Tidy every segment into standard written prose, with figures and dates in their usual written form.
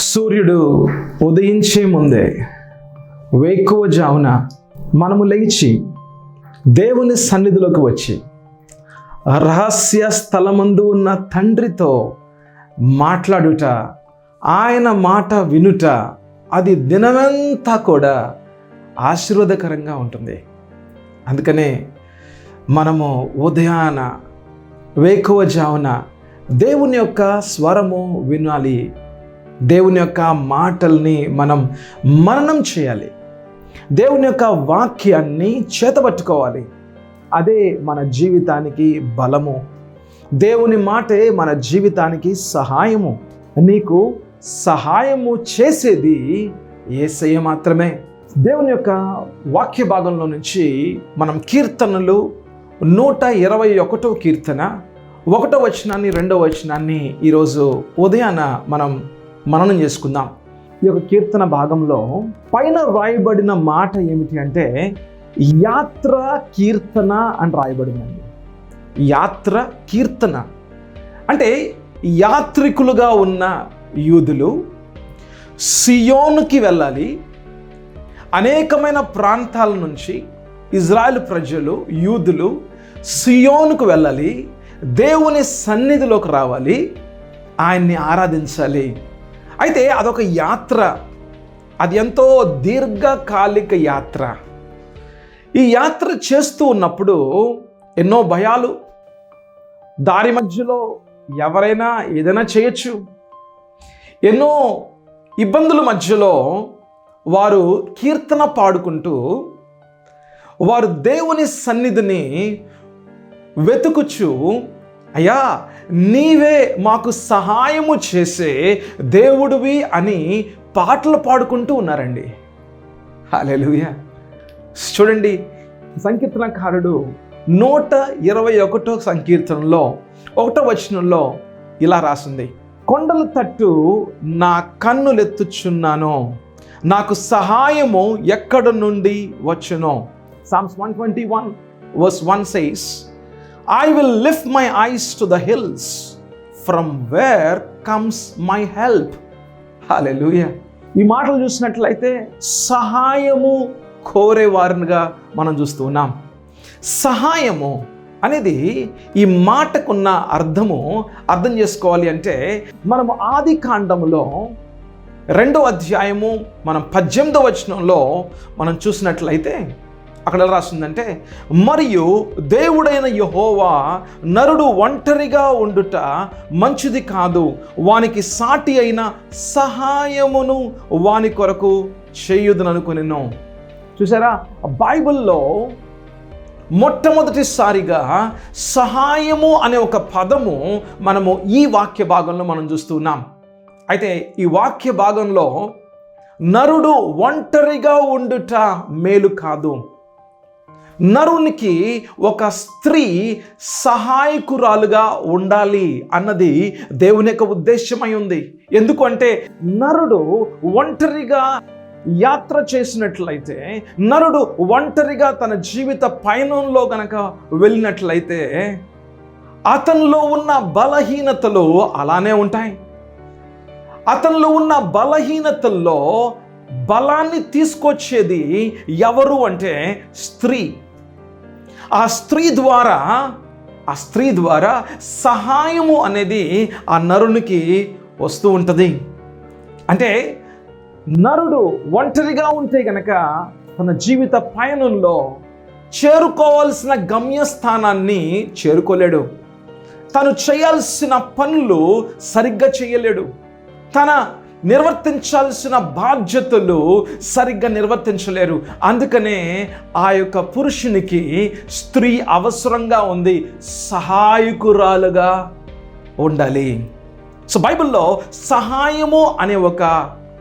సూర్యుడు ఉదయించే ముందే వేకువజామున మనము లేచి దేవుని సన్నిధిలోకి వచ్చి రహస్య స్థలమందు ఉన్న తండ్రితో మాట్లాడుట, ఆయన మాట వినుట, అది దినమంతా కూడా ఆశీర్వాదకరంగా ఉంటుంది. అందుకనే మనము ఉదయాన వేకువజామున దేవుని యొక్క స్వరము వినాలి. దేవుని యొక్క మాటల్ని మనం మననం చేయాలి. దేవుని యొక్క వాక్యాన్ని చేతబట్టుకోవాలి. అదే మన జీవితానికి బలము. దేవుని మాటే మన జీవితానికి సహాయము. నీకు సహాయము చేసేది యేసయ్య మాత్రమే. దేవుని యొక్క వాక్య భాగంలో నుంచి మనం కీర్తనలు 121వ కీర్తన 1వ వచనాన్ని 2వ వచనాన్ని ఈరోజు ఉదయాన మనం మననం చేసుకుందాం. ఈ యొక్క కీర్తన భాగంలో పైన రాయబడిన మాట ఏమిటి అంటే యాత్ర కీర్తన అని రాయబడిందండి. యాత్ర కీర్తన అంటే యాత్రికులుగా ఉన్న యూదులు సియోనుకి వెళ్ళాలి. అనేకమైన ప్రాంతాల నుంచి ఇజ్రాయెల్ ప్రజలు యూదులు సియోనుకు వెళ్ళాలి. దేవుని సన్నిధిలోకి రావాలి, ఆయన్ని ఆరాధించాలి. అయితే అదొక యాత్ర, అది ఎంతో దీర్ఘకాలిక యాత్ర. ఈ యాత్ర చేస్తూ ఉన్నప్పుడు ఎన్నో భయాలు, దారి మధ్యలో ఎవరైనా ఏదైనా చేయొచ్చు. ఎన్నో ఇబ్బందుల మధ్యలో వారు కీర్తన పాడుకుంటూ వారు దేవుని సన్నిధిని వెతుకుచు, అయ్యా నీవే మాకు సహాయము చేసే దేవుడివి అని పాటలు పాడుకుంటూ ఉన్నారండి. హల్లెలూయా. చూడండి, సంకీర్తనకారుడు 121వ సంకీర్తనలో 1వ వచనంలో ఇలా రాసింది, కొండల తట్టు నా కన్నులెత్తుచున్నాను, నాకు సహాయము ఎక్కడ నుండి వచ్చునో. Psalms 121 verse 1 says, I will lift my eyes to the hills, from where comes my help. Hallelujah. ఈ మాటలు చూసినట్లయితే సహాయము కోరేవారిగా మనం చూస్తూ ఉన్నాం. సహాయము అనేది ఈ మాటకున్న అర్థం చేసుకోవాలి అంటే మనము ఆది కాండములో 2వ అధ్యాయము మనం 18వ వచనంలో మనం చూసినట్లయితే అక్కడ ఎలా రాస్తుందంటే, మరియు దేవుడైన యెహోవా నరుడు ఒంటరిగా ఉండుట మంచిది కాదు, వానికి సాటి అయిన సహాయమును వాని కొరకు చేయుదుననుకొనెను. చూసారా, బైబిల్లో మొట్టమొదటిసారిగా సహాయము అనే ఒక పదము మనము ఈ వాక్య భాగంలో మనం చూస్తున్నాం. అయితే ఈ వాక్య భాగంలో నరుడు ఒంటరిగా ఉండుట మేలు కాదు, నరునికి ఒక స్త్రీ సహాయకురాలుగా ఉండాలి అన్నది దేవుని యొక్క ఉద్దేశమై ఉంది. ఎందుకంటే నరుడు ఒంటరిగా యాత్ర చేసినట్లయితే, నరుడు ఒంటరిగా తన జీవిత పయనంలో గనక వెళ్ళినట్లయితే అతనిలో ఉన్న బలహీనతలు అలానే ఉంటాయి. అతనిలో ఉన్న బలహీనతల్లో బలాన్ని తీసుకొచ్చేది ఎవరు అంటే స్త్రీ. ఆ స్త్రీ ద్వారా సహాయము అనేది ఆ నరునికి వస్తూ ఉంటుంది. అంటే నరుడు ఒంటరిగా ఉంటే గనక తన జీవిత పయనంలో చేరుకోవాల్సిన గమ్యస్థానాన్ని చేరుకోలేడు. తను చేయాల్సిన పనులు సరిగ్గా చేయలేడు. తన నిర్వర్తించాల్సిన బాధ్యతలు సరిగ్గా నిర్వర్తించలేరు. అందుకనే ఆ యొక్క పురుషునికి స్త్రీ అవసరంగా ఉంది, సహాయకురాలుగా ఉండాలి. సో బైబిల్లో సహాయము అనే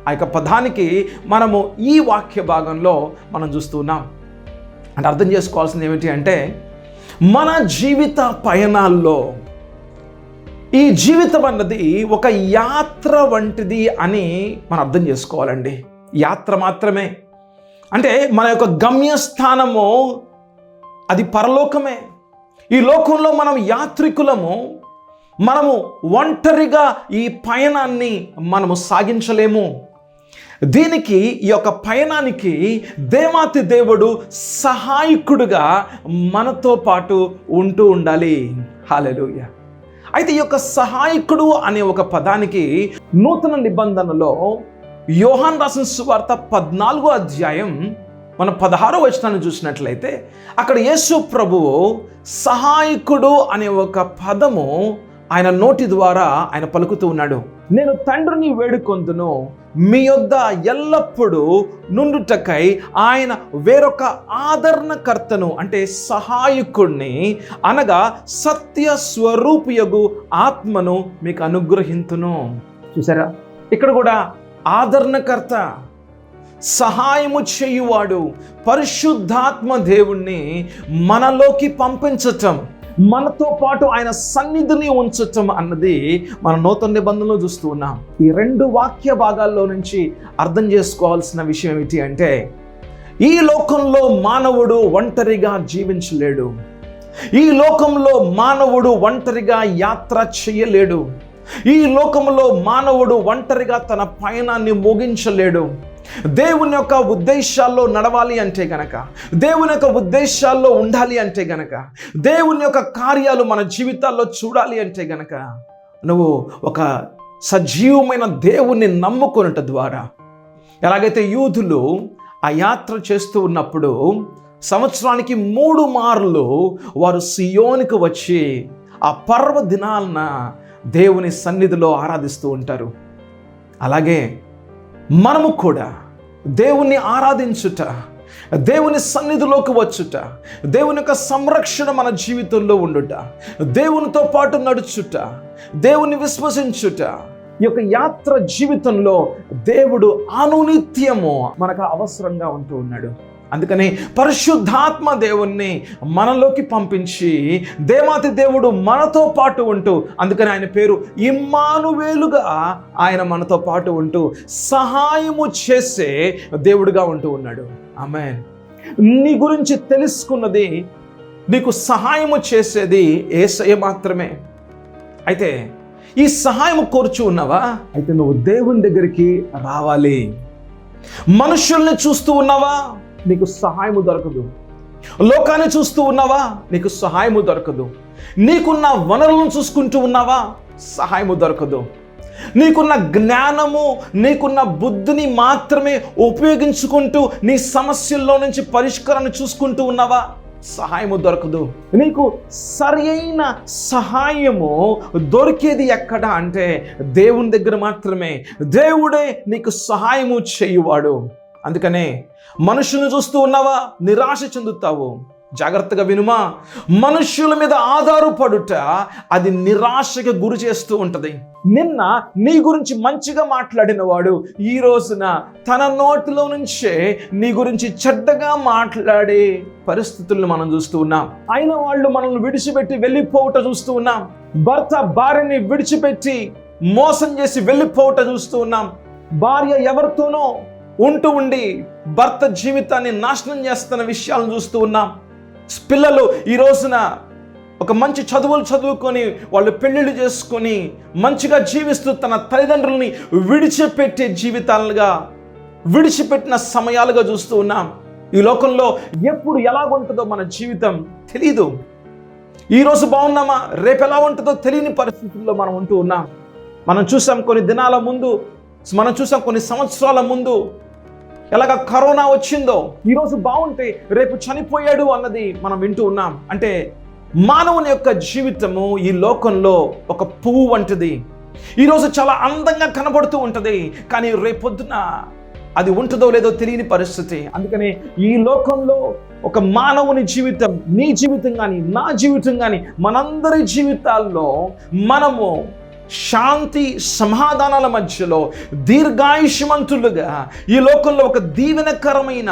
ఆ యొక్క పదానికి మనము ఈ వాక్య భాగంలో మనం చూస్తున్నాం. అంటే అర్థం చేసుకోవాల్సింది ఏమిటి అంటే మన జీవిత పయనాల్లో ఈ జీవితం అన్నది ఒక యాత్ర వంటిది అని మనం అర్థం చేసుకోవాలండి. యాత్ర మాత్రమే. అంటే మన యొక్క గమ్యస్థానము అది పరలోకమే. ఈ లోకంలో మనం యాత్రికులము. మనము ఒంటరిగా ఈ పయనాన్ని మనము సాగించలేము. దీనికి ఈ యొక్క పయనానికి దేవాతి దేవుడు సహాయకుడుగా మనతో పాటు ఉంటూ ఉండాలి. హల్లెలూయా. అయితే ఈ యొక్క సహాయకుడు అనే ఒక పదానికి నూతన నిబంధనలో యోహాను రాసిన సువార్త 14వ అధ్యాయం మనం 16వ వచనాన్ని చూసినట్లయితే అక్కడ యేసు ప్రభువు సహాయకుడు అనే ఒక పదము ఆయన నోటి ద్వారా ఆయన పలుకుతూ ఉన్నాడు. నేను తండ్రిని వేడుకొందును, మీ యొద్ద ఎల్లప్పుడూ నుండుటకై ఆయన వేరొక ఆదరణకర్తను అంటే సహాయకుడిని అనగా సత్య స్వరూపియగు ఆత్మను మీకు అనుగ్రహింతును. చూసారా, ఇక్కడ కూడా ఆదరణకర్త, సహాయము చేయువాడు, పరిశుద్ధాత్మ దేవుణ్ణి మనలోకి పంపించటం, మనతో పాటు ఆయన సన్నిధిని ఉంచటం అన్నది మన నూతన నిబంధనలో చూస్తూ ఉన్నాం. ఈ 2 వాక్య భాగాల్లో నుంచి అర్థం చేసుకోవాల్సిన విషయం ఏమిటి అంటే, ఈ లోకంలో మానవుడు ఒంటరిగా జీవించలేడు. ఈ లోకంలో మానవుడు ఒంటరిగా యాత్ర చేయలేడు. ఈ లోకంలో మానవుడు ఒంటరిగా తన పయనాన్ని ముగించలేడు. దేవుని యొక్క ఉద్దేశాల్లో నడవాలి అంటే గనక, దేవుని యొక్క ఉద్దేశాల్లో ఉండాలి అంటే గనక, దేవుని యొక్క కార్యాలు మన జీవితాల్లో చూడాలి అంటే గనక నువ్వు ఒక సజీవమైన దేవుణ్ణి నమ్ముకొనుట ద్వారా, ఎలాగైతే యూదులు ఆ యాత్ర చేస్తూ ఉన్నప్పుడు సంవత్సరానికి 3 మార్లు వారు సియోనికి వచ్చి ఆ పర్వ దినాలన దేవుని సన్నిధిలో ఆరాధిస్తూ ఉంటారు. అలాగే మనము కూడా దేవుణ్ణి ఆరాధించుట, దేవుని సన్నిధిలోకి వచ్చుట, దేవుని యొక్క సంరక్షణ మన జీవితంలో ఉండుట, దేవునితో పాటు నడుచుట, దేవుని విశ్వసించుట, ఈ యొక్క యాత్ర జీవితంలో దేవుడు అనునిత్యము మనకు అవసరంగా ఉంటూ ఉన్నాడు. అందుకని పరిశుద్ధాత్మ దేవుణ్ణి మనలోకి పంపించి దేవాతి దేవుడు మనతో పాటు ఉంటూ, అందుకని ఆయన పేరు ఇమ్మానువేలుగా ఆయన మనతో పాటు ఉంటూ సహాయము చేసే దేవుడుగా ఉంటూ ఉన్నాడు. ఆమేన్. నీ గురించి తెలుసుకున్నది, నీకు సహాయము చేసేది యేసయ్య మాత్రమే. అయితే ఈ సహాయం కోరుచు ఉన్నావా? అయితే నువ్వు దేవుని దగ్గరికి రావాలి. మనుషుల్ని చూస్తూ ఉన్నావా? నీకు సహాయము దొరకదు. లోకాన్ని చూస్తూ ఉన్నావా? నీకు సహాయము దొరకదు. నీకున్న వనరులను చూసుకుంటూ ఉన్నావా? సహాయము దొరకదు. నీకున్న జ్ఞానము, నీకున్న బుద్ధిని మాత్రమే ఉపయోగించుకుంటూ నీ సమస్యల్లో నుంచి పరిష్కారాన్ని చూసుకుంటూ ఉన్నావా? సహాయము దొరకదు. నీకు సరి అయిన సహాయము దొరికేది ఎక్కడ అంటే దేవుని దగ్గర మాత్రమే. దేవుడే నీకు సహాయము చేయువాడు. అందుకనే మనుషులను చూస్తూ ఉన్నావా? నిరాశ చెందుతావు. జాగ్రత్తగా వినుమా, మనుష్యుల మీద ఆధారపడుట అది నిరాశకు గురి చేస్తూ ఉంటుంది. నిన్న నీ గురించి మంచిగా మాట్లాడిన వాడు ఈ రోజున తన నోటిలో నుంచే నీ గురించి చెడ్డగా మాట్లాడే పరిస్థితులను మనం చూస్తూ ఉన్నాం. అయిన వాళ్ళు మనల్ని విడిచిపెట్టి వెళ్ళిపోవట చూస్తూ ఉన్నాం. భర్త భార్యని విడిచిపెట్టి మోసం చేసి వెళ్ళిపోవట చూస్తూ ఉన్నాం. భార్య ఎవరితోనో ఉంటూ ఉండి భర్త జీవితాన్ని నాశనం చేస్తున్న విషయాలను చూస్తూ ఉన్నాం. పిల్లలు ఈ రోజున ఒక మంచి చదువులు చదువుకొని వాళ్ళు పెళ్ళిళ్ళు చేసుకొని మంచిగా జీవిస్తూ తన తల్లిదండ్రులని విడిచిపెట్టే జీవితాలుగా, విడిచిపెట్టిన సమయాలుగా చూస్తూ ఉన్నాం. ఈ లోకంలో ఎప్పుడు ఎలాగుంటుందో మన జీవితం తెలీదు. ఈరోజు బాగున్నామా, రేపు ఎలా ఉంటుందో తెలియని పరిస్థితుల్లో మనం ఉంటూ ఉన్నాం. మనం చూసాం కొన్ని దినాల ముందు, మనం చూసాం కొన్ని సంవత్సరాల ముందు ఎలాగ కరోనా వచ్చిందో. ఈరోజు బాగుంటే రేపు చనిపోయాడు అన్నది మనం వింటూ ఉన్నాం. అంటే మానవుని యొక్క జీవితము ఈ లోకంలో ఒక పువ్వు వంటిది. ఈరోజు చాలా అందంగా కనబడుతూ ఉంటుంది, కానీ రేపొద్దున అది ఉంటుందో లేదో తెలియని పరిస్థితి. అందుకని ఈ లోకంలో ఒక మానవుని జీవితం, నీ జీవితం కానీ నా జీవితం కానీ మనందరి జీవితాల్లో మనము శాంతి సమాధానాల మధ్యలో దీర్ఘాయుష్మంతులుగా ఈ లోకంలో ఒక దీవెనకరమైన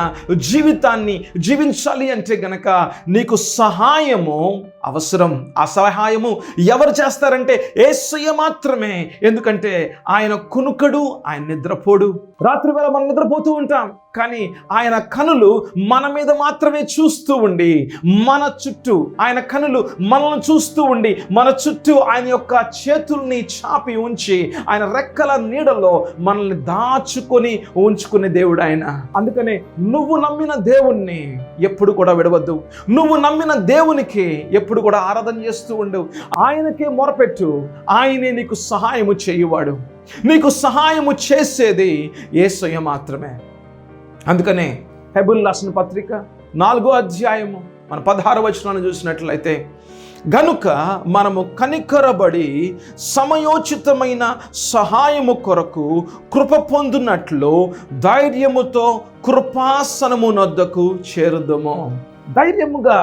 జీవితాన్ని జీవించాలి అంటే గనక నీకు సహాయము అవసరం. ఆ సహాయము ఎవరు చేస్తారంటే యేసయ్య మాత్రమే. ఎందుకంటే ఆయన కునుకడు, ఆయన నిద్రపోడు. రాత్రి వేళ మనం నిద్రపోతూ ఉంటాం, కానీ ఆయన కనులు మన మీద మాత్రమే చూస్తూ ఉండి మన చుట్టూ, ఆయన కనులు మనల్ని చూస్తూ ఉండి మన చుట్టూ ఆయన యొక్క చేతుల్ని చాపి ఉంచి ఆయన రెక్కల నీడలో మనల్ని దాచుకొని ఉంచుకునే దేవుడు ఆయన. అందుకనే నువ్వు నమ్మిన దేవుణ్ణి ఎప్పుడు కూడా విడవద్దు. నువ్వు నమ్మిన దేవునికి ఎప్పుడు కూడా ఆరాధన చేస్తూ ఉండు. ఆయనకే మొరపెట్టు, ఆయనే నీకు సహాయము చేయువాడు. నీకు సహాయము చేసేది యేసయ్య మాత్రమే. అందుకనే హెబ్రీయులకు రాసిన పత్రిక 4వ అధ్యాయము మన 16వ వచనాన్ని చూసినట్లయితే, గనుక మనము కనికరబడి సమయోచితమైన సహాయము కొరకు కృప పొందునట్లు ధైర్యముతో కృపాసనమునొద్దకు చేరుదము. ధైర్యముగా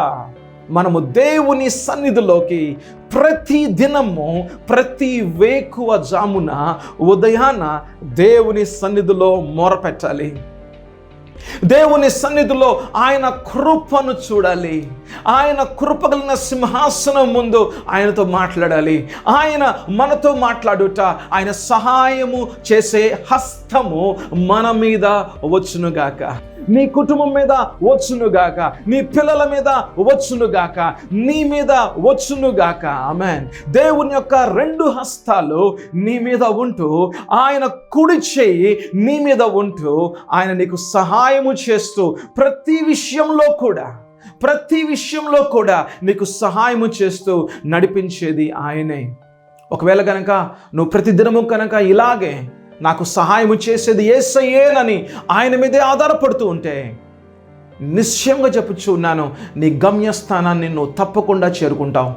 మనము దేవుని సన్నిధిలోకి ప్రతి దినము, ప్రతి వేకువ జామున, ఉదయాన దేవుని సన్నిధిలో మొరపెట్టాలి. దేవుని సన్నిధిలో ఆయన కృపను చూడాలి. ఆయన కృప కలిగిన సింహాసనం ముందు ఆయనతో మాట్లాడాలి. ఆయన మనతో మాట్లాడుట, ఆయన సహాయము చేసే హస్తము మన మీద వచ్చునుగాక, నీ కుటుంబం మీద వచ్చునుగాక, నీ పిల్లల మీద వచ్చునుగాక, నీ మీద వచ్చునుగాక. ఆమేన్. దేవుని యొక్క 2 హస్తాలు నీ మీద ఉంటూ, ఆయన కుడి చెయ్యి నీ మీద ఉంటూ, ఆయన నీకు సహాయము చేస్తూ ప్రతి విషయంలో కూడా నీకు సహాయము చేస్తూ నడిపించేది ఆయనే. ఒకవేళ కనుక నువ్వు ప్రతిదినము కనుక ఇలాగే నాకు సహాయము చేసేది యేసయ్యేనని ఆయన మీదే ఆధారపడుతూ ఉంటే, నిశ్చయంగా చెప్పుచున్నాను, నీ గమ్యస్థానాన్ని నువ్వు తప్పకుండా చేరుకుంటావు.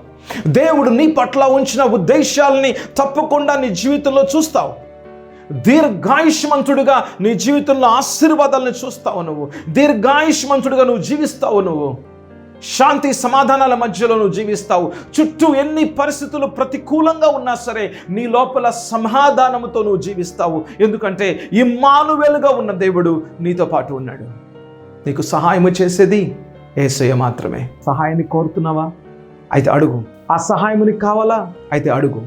దేవుడు నీ పట్ల ఉంచిన ఉద్దేశాలని తప్పకుండా నీ జీవితంలో చూస్తావు. దీర్ఘాయుష్మంతుడిగా నీ జీవితంలో ఆశీర్వాదాలను చూస్తావు. నువ్వు దీర్ఘాయుష్మంతుడిగా నువ్వు జీవిస్తావు. నువ్వు శాంతి సమాధానాల మధ్యలో నువ్వు జీవిస్తావు. చుట్టూ ఎన్ని పరిస్థితులు ప్రతికూలంగా ఉన్నా సరే నీ లోపల సమాధానముతో నువ్వు జీవిస్తావు. ఎందుకంటే ఇమ్మానువేలుగా ఉన్న దేవుడు నీతో పాటు ఉన్నాడు. నీకు సహాయము చేసేది యేసయ్య మాత్రమే. సహాయాన్ని కోరుతున్నావా? అయితే అడుగు. ఆ సహాయం నీకు కావాలా? అయితే అడుగు.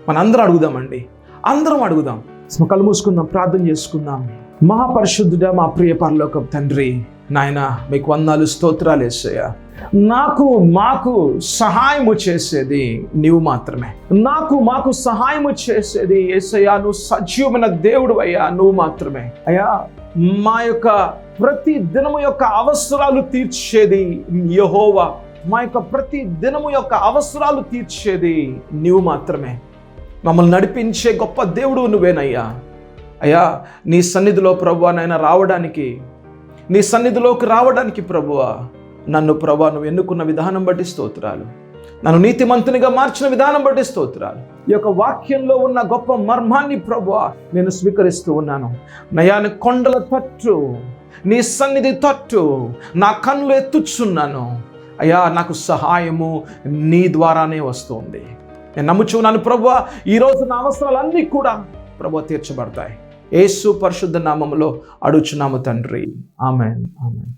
మనందరం అడుగుదామండి, అందరం అడుగుదాం. కళ్ళు మూసుకుందాం, ప్రార్థన చేసుకుందాం. మహాపరిశుద్ధుడా, మా ప్రియ పరలోకపు తండ్రి, నాయన మీకు వందనాలు, స్తోత్రాలు యేసయ్య. మాకు సహాయము చేసేది నీవు మాత్రమే. మాకు సహాయము చేసేది యేసయ్య, నువ్వు సజీవమైన దేవుడు అయ్యా, నువ్వు మాత్రమే అయ్యా. మా యొక్క ప్రతి దినము యొక్క అవసరాలు తీర్చేది యెహోవా. మా యొక్క ప్రతి దినము యొక్క అవసరాలు తీర్చేది నీవు మాత్రమే. మమ్మల్ని నడిపించే గొప్ప దేవుడు నువ్వేనయ్యా. అయ్యా, నీ సన్నిధిలో ప్రభువా నాయన రావడానికి, నీ సన్నిధిలోకి రావడానికి ప్రభువా, నన్ను ప్రభువా నువ్వు ఎన్నుకున్న విధానం బట్టి స్తోత్రాలు. నన్ను నీతిమంతునిగా మార్చిన విధానం బట్టి స్తోత్రాలు. ఈ యొక్క వాక్యంలో ఉన్న గొప్ప మర్మాన్ని ప్రభువా నేను స్వీకరిస్తూ ఉన్నాను. నయాని కొండల తట్టు, నీ సన్నిధి తట్టు నా కన్నులు ఎత్తుచున్నాను. అయ్యా, నాకు సహాయము నీ ద్వారానే వస్తుంది. నేను నమ్ముచున్నాను ప్రభువా, ఈరోజు నా అవసరాలన్నీ కూడా ప్రభువా తీర్చబడతాయి. యేసు పరిశుద్ధ నామములో అడుగుచున్నాము తండ్రి. ఆమేన్, ఆమేన్.